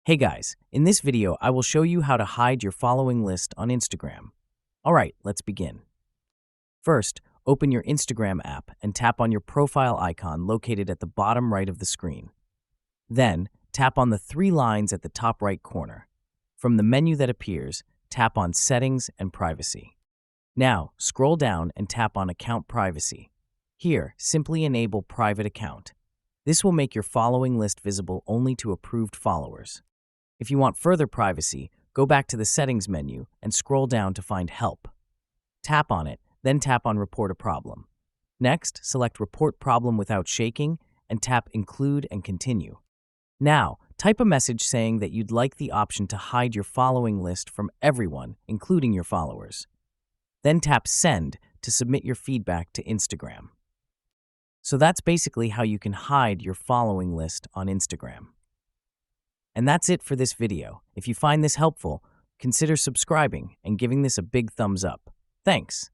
Hey guys, in this video, I will show you how to hide your following list on Instagram. Alright, let's begin. First, open your Instagram app and tap on your profile icon located at the bottom right of the screen. Then, tap on the three lines at the top right corner. From the menu that appears, tap on Settings and Privacy. Now, scroll down and tap on Account Privacy. Here, simply enable Private Account. This will make your following list visible only to approved followers. If you want further privacy, go back to the Settings menu and scroll down to find Help. Tap on it, then tap on Report a Problem. Next, select Report Problem without shaking and tap Include and Continue. Now, type a message saying that you'd like the option to hide your following list from everyone, including your followers. Then tap Send to submit your feedback to Instagram. So that's basically how you can hide your following list on Instagram. And that's it for this video. If you find this helpful, consider subscribing and giving this a big thumbs up. Thanks.